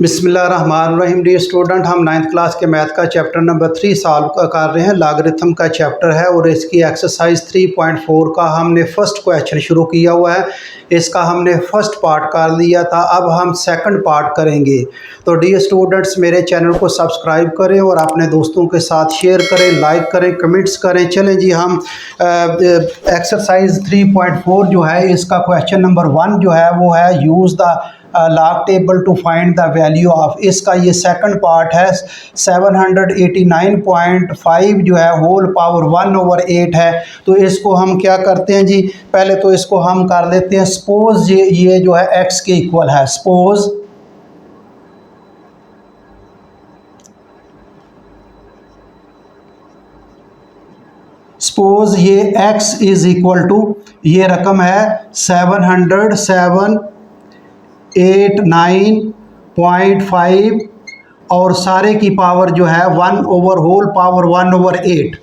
बिस्मिल्लाहिर्रहमानिर्रहीम। Dear student, हम 9th class के मैथ का चैप्टर नंबर 3 सॉल्व कर रहे हैं। लॉगरिथम का चैप्टर है और इसकी एक्सरसाइज 3.4 का हमने फर्स्ट क्वेश्चन शुरू किया हुआ है। इसका हमने फर्स्ट पार्ट कर लिया था, अब हम सेकंड पार्ट करेंगे। तो डियर स्टूडेंट्स, मेरे चैनल को सब्सक्राइब करें और अपने दोस्तों के साथ शेयर करें, लाइक करें, कमेंट्स करें। चलें जी, हम एक्सरसाइज 3.4 जो है इसका क्वेश्चन नंबर 1 जो है वो है use the log table to find the value of. इसका ये सेकंड पार्ट है। 789.5 जो है होल पावर 1/8 है। तो इसको हम क्या करते हैं जी, पहले तो इसको हम कर लेते हैं सपोज ये जो है x के इक्वल है। सपोज ये x इज इक्वल टू, ये रकम है 789.5 और सारे की पावर जो है 1/8।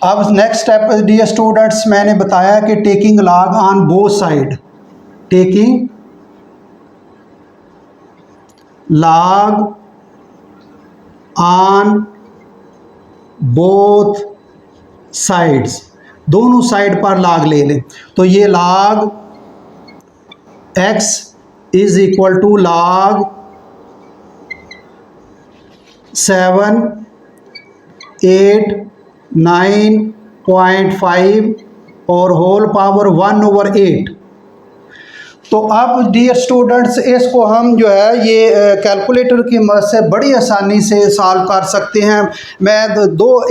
अब नेक्स्ट स्टेप डियर स्टूडेंट्स, मैंने बताया कि taking log on both side, taking log on both sides, दोनों साइड पर लॉग ले लें। तो ये log x is equal to log 789.5 और होल पावर 1/8। तो अब डियर स्टूडेंट्स, इसको हम जो है ये कैलकुलेटर की मदद से बड़ी आसानी से सॉल्व कर सकते हैं। मैं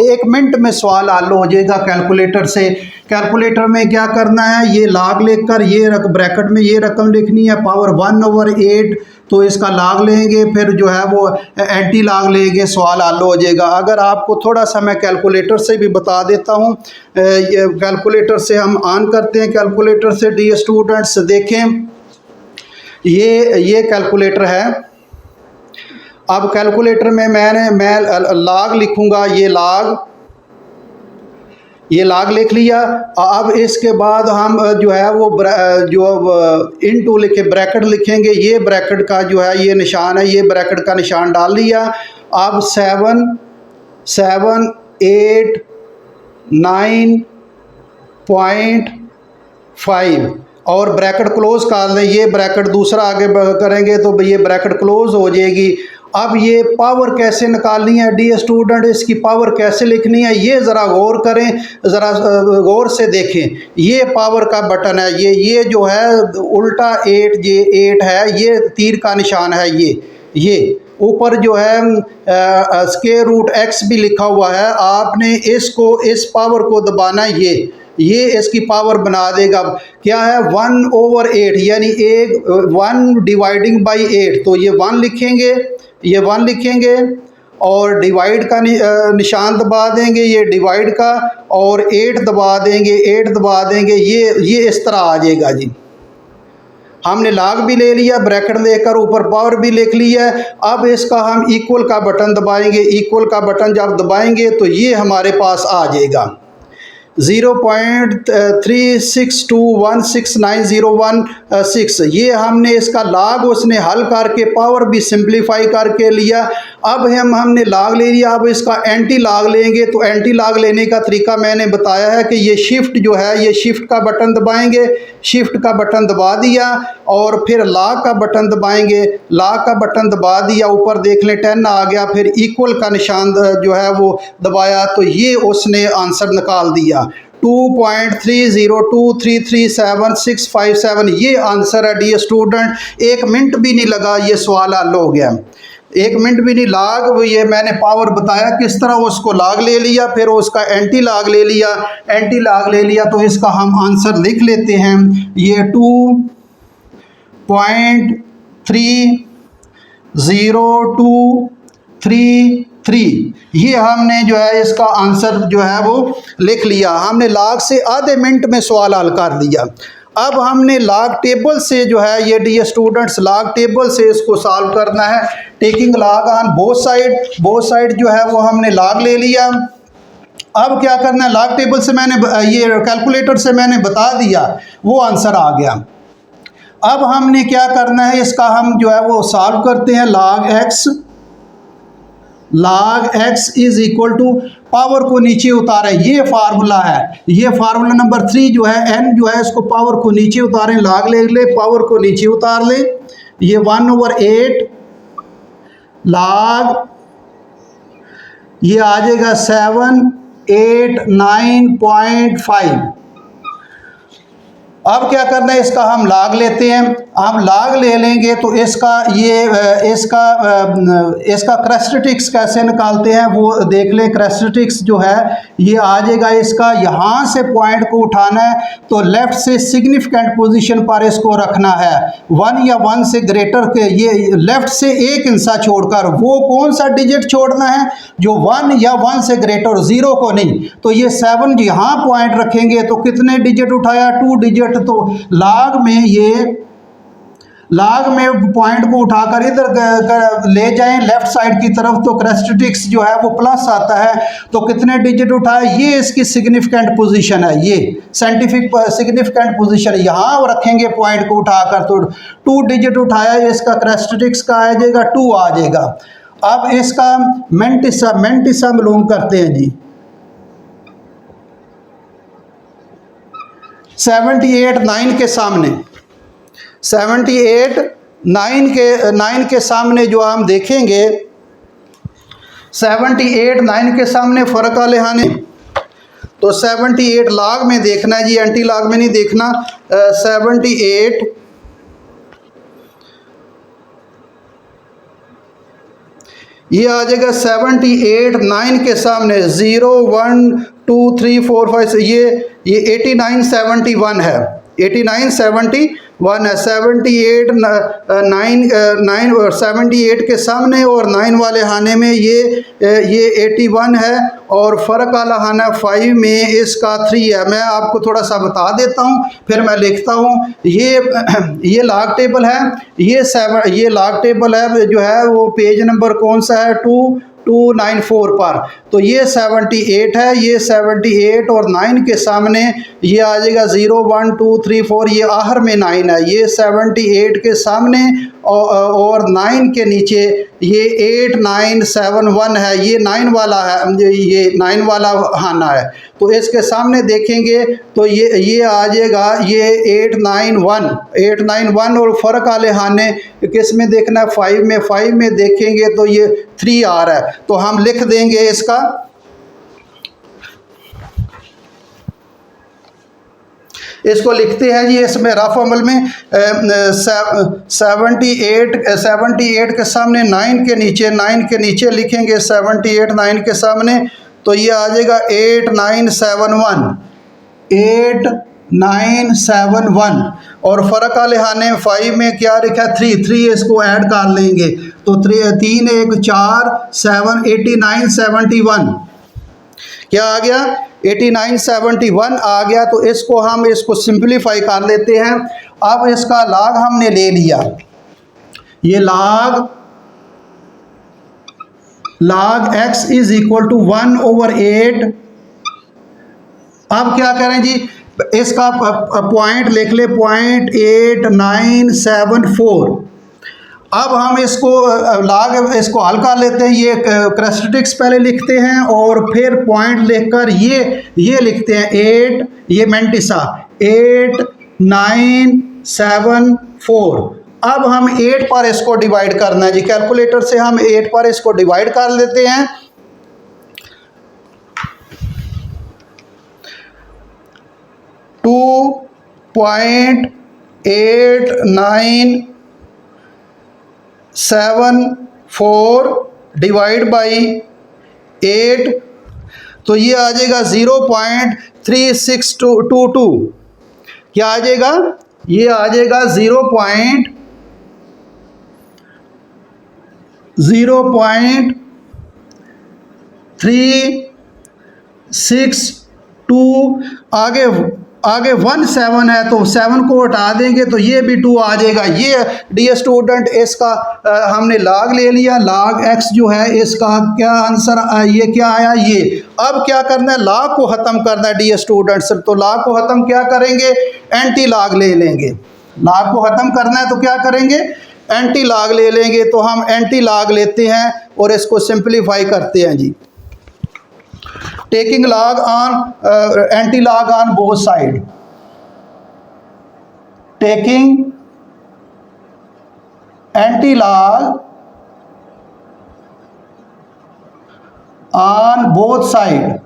1 मिनट में सवाल हल हो जाएगा कैलकुलेटर से। कैलकुलेटर में क्या करना है, ये लॉग लेकर ये ब्रैकेट में ये रकम लिखनी है पावर 1/8। तो इसका लॉग लेंगे, फिर जो है वो एंटी लॉग लेंगे, सवाल हल हो जाएगा। अगर आपको थोड़ा सा मैं कैलकुलेटर से भी बता देता हूँ, कैलकुलेटर से हम ऑन करते हैं। कैलकुलेटर से डियर स्टूडेंट्स देखें, ये कैलकुलेटर है। अब कैलकुलेटर में मैं लॉग लिखूंगा, ये लॉग लिख लिया। अब इसके बाद हम जो है वो इनटू लिखे ब्रैकेट लिखेंगे। ये ब्रैकेट का जो है ये निशान है, ये ब्रैकेट का निशान डाल लिया। अब 789.5 और ब्रैकेट क्लोज कर लें। ये ब्रैकेट दूसरा आगे करेंगे तो ये ब्रैकेट क्लोज हो जाएगी। अब ये पावर कैसे निकालनी है डियर स्टूडेंट, इसकी पावर कैसे लिखनी है, ये ज़रा गौर करें, ज़रा गौर से देखें। ये पावर का बटन है, ये जो है उल्टा 8, ये 8 है, ये तीर का निशान है। ये ऊपर जो है स्क्वायर रूट x भी लिखा हुआ है। आपने इस पावर को दबाना, ये इसकी पावर बना देगा। क्या है 1/8, यानी 1 डिवाइडिंग बाई 8। तो ये 1 लिखेंगे और डिवाइड का निशान दबा देंगे, ये डिवाइड का, और 8 दबा देंगे। ये इस तरह आ जाएगा जी। हमने लॉग भी ले लिया, ब्रैकेट लेकर ऊपर पावर भी लिख लिया है। अब इसका हम इक्वल का बटन दबाएंगे। इक्वल का बटन जब दबाएंगे तो ये हमारे पास आ जाएगा 0.36216901.6। ये हमने इसका लॉग उसने हल करके पावर भी सिंप्लीफाई करके लिया। अब हमने लॉग ले लिया। अब इसका एंटी लॉग लेंगे। तो एंटी लॉग लेने का तरीका मैंने बताया है कि ये शिफ्ट जो है, ये शिफ्ट का बटन दबाएंगे। शिफ्ट का बटन दबा दिया और फिर लॉग का बटन दबाएंगे। लॉग का बटन दबा दिया, ऊपर देख लें 10 आ गया। फिर इक्वल का निशान जो है वो दबाया, तो ये उसने आंसर निकाल दिया 2.30233767। ये आंसर है डियर स्टूडेंट। 1 मिनट भी नहीं लगा, ये सवाल हल हो गया। 1 मिनट भी नहीं। लॉग ये मैंने पावर बताया किस तरह, उसको लॉग ले लिया, फिर उसका एंटी लॉग ले लिया। तो इसका हम आंसर लिख लेते हैं। ये 2.30233, ये हमने जो है इसका आंसर जो है वो लिख लिया। हमने लॉग से आधे मिनट में सवाल हल कर दिया। अब हमने लॉग टेबल से जो है ये डियर स्टूडेंट्स, लॉग टेबल से इसको सॉल्व करना है। Taking log on both side जो है वो हमने लॉग ले लिया। अब क्या करना है, लॉग टेबल से मैंने ये कैलकुलेटर से मैंने बता दिया, वो आंसर आ गया। अब हमने क्या करना है, इसका हम जो है वो सॉल्व करते हैं। log x is equal to, power को नीचे उतारें, ये फार्मूला है, ये फार्मूला नंबर 3 जो है, n जो है इसको पावर को नीचे उतारें, log ले ले, पावर को नीचे उतार ले, ये 1/8 log, ये आ जाएगा 789.5। अब क्या करना है, इसका हम log लेते हैं। हम log ले लेंगे तो इसका इसका क्रेस्टेटिक्स कैसे निकालते हैं वो देख लें। क्रेस्टेटिक्स जो है ये आ जाएगा इसका, यहाँ से पॉइंट को उठाना है तो लेफ्ट से सिग्निफिकेंट पोजीशन पर इसको रखना है, 1 या 1 से ग्रेटर के, ये लेफ्ट से एक इंसा छोड़कर, वो कौन सा डिजिट छोड़ना है, जो 1 या 1 से ग्रेटर, 0 को नहीं। तो ये 7 यहाँ पॉइंट रखेंगे तो कितने डिजिट उठाया, 2 डिजिट। तो log में पॉइंट को उठाकर इधर ले जाएं लेफ्ट साइड की तरफ, तो क्रेस्टेटिक्स जो है वो प्लस आता है। तो कितने डिजिट उठाए, ये इसकी सिग्निफिकेंट पोजीशन है, ये साइंटिफिक सिग्निफिकेंट पोजीशन, यहाँ रखेंगे पॉइंट को उठाकर, तो 2 डिजिट उठाया, इसका क्रेस्टेटिक्स का आ जाएगा 2 आ जाएगा। अब इसका मेंटिसा मालूम करते हैं जी। 78 के सामने, 78 9 के सामने जो हम देखेंगे, 78 9 के सामने फ़र्क आ लेहाने, तो 78 log में देखना है जी, एंटी log में नहीं देखना। 78 ये आ जाएगा 78 9 के सामने 0 1 2 3 4 5, ये 89 71 है, 89 71 है। 78 9 और 78 के सामने और 9 वाले हाने में ये 81 है, और फ़र्क वाला हाना 5 में इसका 3 है। मैं आपको थोड़ा सा बता देता हूँ फिर मैं लिखता हूँ। ये log टेबल है, ये log टेबल है जो है वो पेज नंबर कौन सा है, 294 पर। तो ये 78 है, ये 78 और 9 के सामने ये आ जाएगा 0 1 2 3 4, ये आखिर में 9 है। ये 78 के सामने और 9 के नीचे ये 8971 है, ये 9 वाला है, ये 9 वाला हाना है। तो इसके सामने देखेंगे तो ये आ जाएगा, ये 891 और फ़र्क वाले हाने किस में देखना है, 5 में देखेंगे तो ये 3 आ रहा है। तो हम लिख देंगे इसका, इसको लिखते हैं जी, इसमें रफ अमल में 78 के सामने 9 के नीचे लिखेंगे 78 9 के सामने, तो ये आ जाएगा 8971 और फ़र्क वाले हाने 5 में क्या लिखा है, 3 इसको ऐड कर लेंगे तो 3 1 4 7 89 71 क्या आ गया, 8971 आ गया। तो इसको सिंप्लीफाई कर लेते हैं। अब इसका log हमने ले लिया, ये log x is equal to 1/8। अब क्या करें जी, इसका पॉइंट लिख ले, 0.8974। अब हम इसको हल कर लेते हैं। ये क्रेस्टेटिक्स पहले लिखते हैं और फिर पॉइंट लिखकर ये लिखते हैं 8, ये मेंटिसा 8974। अब हम 8 पर इसको डिवाइड करना है जी, कैलकुलेटर से हम 8 पर इसको डिवाइड कर लेते हैं। टू 0.8974 डिवाइड बाई 8, तो ये आ जाएगा 0.3622। क्या आ जाएगा, ये आ जाएगा 0.362। आगे 17 है तो 7 को हटा देंगे तो ये भी 2 आ जाएगा। ये डियर स्टूडेंट इसका हमने log ले लिया, log x जो है इसका क्या आंसर, ये क्या आया ये। अब क्या करना है, log को ख़त्म करना है डियर स्टूडेंट्स। तो log को ख़त्म क्या करेंगे, एंटी log ले लेंगे। लॉग को ख़त्म करना है तो क्या करेंगे, एंटी लॉग ले लेंगे। तो हम एंटी लॉग लेते हैं और इसको सिंप्लीफाई करते हैं जी। Taking log on antilog on both side, taking antilog on both side,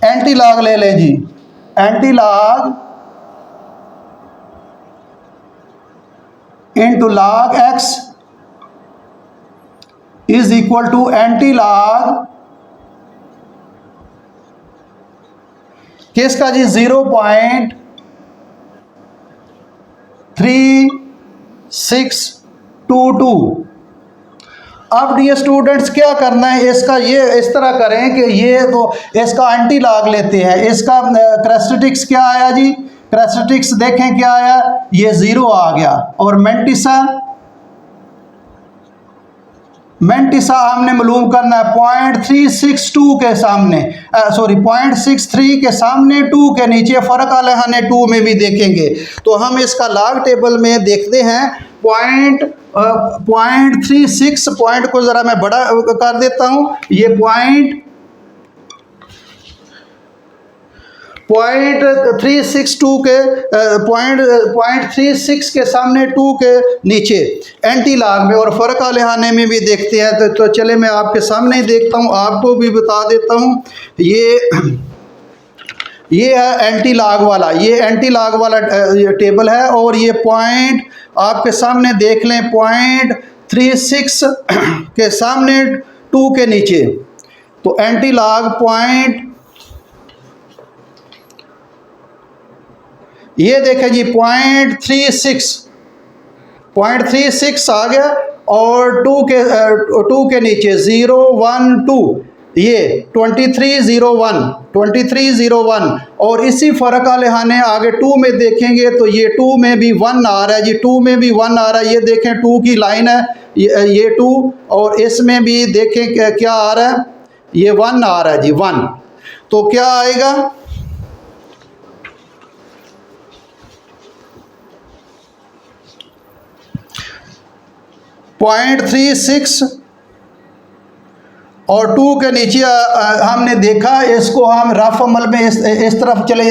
antilog ले लें जी। Antilog into log x is equal to antilog लॉग किसका जी, 0.3622। अब डियर स्टूडेंट्स क्या करना है, इसका ये इस तरह करें कि ये तो इसका एंटी लॉग लेते हैं। इसका क्रेस्टेटिक्स क्या आया जी, क्रेस्टेटिक्स देखें क्या आया, ये 0 आ गया। और मेंटिसा हमने मालूम करना है 0.362 के सामने, सॉरी 0.63 के सामने 2 के नीचे फ़र्क आ लहाने 2 में भी देखेंगे। तो हम इसका लॉग टेबल में देखते हैं 0.36 पॉइंट को ज़रा मैं बड़ा कर देता हूँ। ये 0.362 के 0.36 के सामने 2 के नीचे एंटी लॉग में और फ़र्क आलेहाने में भी देखते हैं। तो चले मैं आपके सामने ही देखता हूँ, आपको भी बता देता हूँ। ये है एंटी लॉग वाला, ये एंटी लॉग वाला टेबल है और ये पॉइंट आपके सामने देख लें 0.36 के सामने 2 के नीचे। तो एंटी लॉग पॉइंट ये देखें जी 0.36 आ गया और 2 के नीचे 012 ये 2301 और इसी फ़र्क का लिहाने आगे 2 में देखेंगे तो ये 2 में भी 1 आ रहा है जी, 2 में भी 1 आ रहा है। ये देखें 2 की लाइन है, ये 2 और इसमें भी देखें क्या आ रहा है, ये 1 आ रहा है जी 1। तो क्या आएगा, 0.36 और 2 के नीचे हमने देखा। इसको हम रफ अमल में इस तरफ चले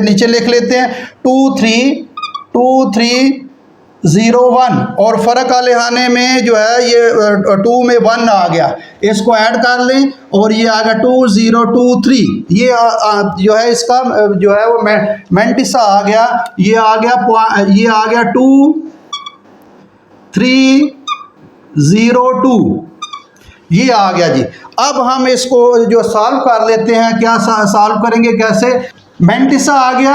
नीचे लिख लेते हैं 2301 और फ़र्क आ लिहाने में जो है ये 2 में 1 आ गया, इसको ऐड कर लें और ये आ गया 2023। ये जो है इसका जो है वो मेंटिसा आ गया, ये आ गया 2302 ये आ गया जी। अब हम इसको जो सॉल्व कर लेते हैं, क्या सॉल्व करेंगे कैसे, मेंटिसा आ गया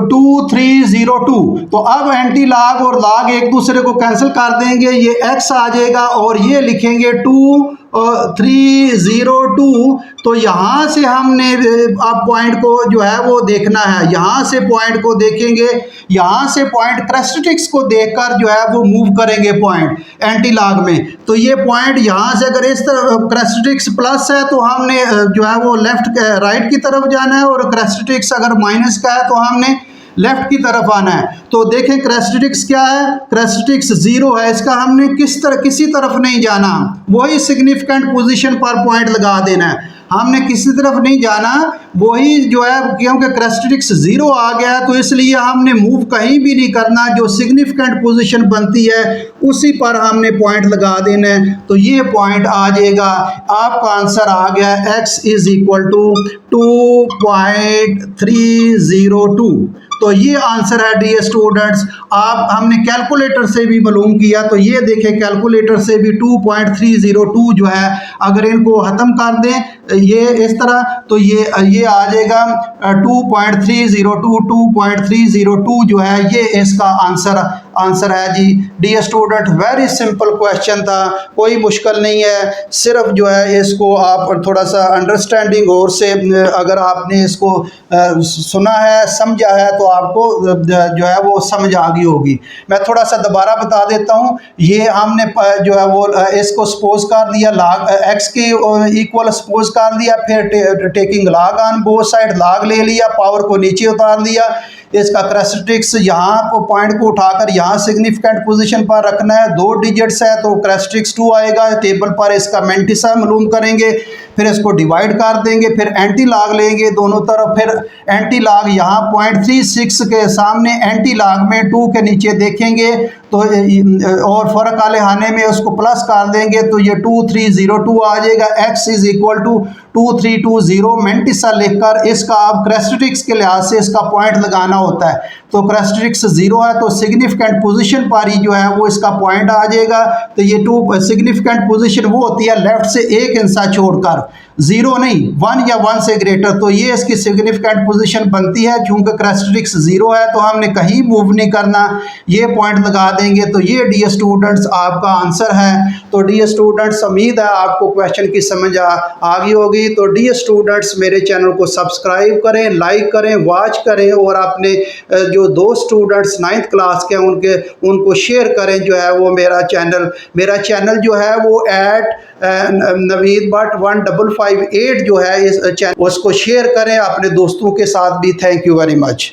2302। तो अब एंटी लॉग और लॉग एक दूसरे को कैंसिल कर देंगे, ये x आ जाएगा और ये लिखेंगे 2302। तो यहाँ से हमने अब पॉइंट को जो है वो देखना है, यहाँ से पॉइंट को देखेंगे, यहाँ से पॉइंट क्रेस्टेटिक्स को देखकर जो है वो मूव करेंगे पॉइंट एंटी लॉग में। तो ये पॉइंट यहाँ से अगर इस तरफ क्रेस्टेटिक्स प्लस है तो हमने जो है वो लेफ्ट राइट की तरफ जाना है और क्रेस्टेटिक्स अगर माइनस का है तो हमने लेफ्ट की तरफ आना है। तो देखें क्रेस्टेटिक्स क्या है, क्रेस्टेटिक्स 0 है, इसका हमने किसी तरफ नहीं जाना, वही सिग्निफिकेंट पोजीशन पर पॉइंट लगा देना है, हमने किसी तरफ नहीं जाना, वही जो है क्योंकि क्रेस्टेटिक्स 0 आ गया तो इसलिए हमने मूव कहीं भी नहीं करना, जो सिग्निफिकेंट पोजीशन बनती है उसी पर हमने पॉइंट लगा देना है। तो ये पॉइंट आ जाएगा, आपका आंसर आ गया x इज इक्वल टू 2.302। तो ये आंसर है डियर स्टूडेंट्स। आप हमने कैलकुलेटर से भी मालूम किया, तो ये देखें कैलकुलेटर से भी 2.302 जो है अगर इनको ख़त्म कर दें ये इस तरह तो ये आ जाएगा 2.302 जो है ये इसका आंसर आंसर है जी। The student very simple question था, कोई मुश्किल नहीं है, सिर्फ जो है इसको आप थोड़ा सा अंडरस्टैंडिंग और से अगर आपने इसको सुना है, समझा है, तो आपको जो है वो समझ आ गई होगी। मैं थोड़ा सा दोबारा बता देता हूँ। ये हमने जो है वो इसको सपोज कर दिया log x के इक्वल सपोज कर दिया, फिर taking log on both side, log ले लिया, पावर को नीचे उतार दिया। इसका कैरेक्टरिस्टिक्स यहाँ को पॉइंट को उठाकर यहाँ सिग्निफिकेंट पोजीशन पर रखना है, 2 डिजिट्स है तो कैरेक्टरिस्टिक्स 2 आएगा। टेबल पर इसका मैंटिसा मालूम करेंगे, फिर इसको डिवाइड कर देंगे, फिर एंटी लॉग लेंगे दोनों तरफ, फिर एंटी लॉग यहाँ 0.36 के सामने एंटी लॉग में 2 के नीचे देखेंगे तो और फ़र्क वाले खाने में उसको प्लस कर देंगे तो ये 2302 आ जाएगा। x is equal to 2320 mantissa लिखकर इसका आप कैरेक्टरिस्टिक्स के लिहाज से इसका पॉइंट लगाना होता है। तो कैरेक्टरिस्टिक्स 0 है तो सिग्निफिकेंट पोजीशन पर ही जो है वो इसका पॉइंट आ जाएगा। तो ये 2 सिग्निफिकेंट पोजीशन वो होती है लेफ्ट से 1 इंचा छोड़कर, 0 नहीं 1 या 1 से ग्रेटर, तो ये इसकी सिग्निफिकेंट पोजीशन बनती है। चूंकि कैरेक्टरिस्टिक्स 0 है तो हमने कहीं मूव नहीं करना, ये पॉइंट लगा देंगे। तो ये डी स्टूडेंट्स आपका आंसर है। तो डी स्टूडेंट्स उम्मीद है आपको क्वेश्चन की समझ आ गई होगी। तो डी स्टूडेंट्स मेरे चैनल को सब्सक्राइब करें, लाइक करें, वॉच करें और अपने जो 2 स्टूडेंट्स 9th क्लास के उनको शेयर करें। जो है वो मेरा चैनल जो है वो @नवीद भट्ट 1558 जो है इस चैनल उसको शेयर करें अपने दोस्तों के साथ भी। Thank you very much.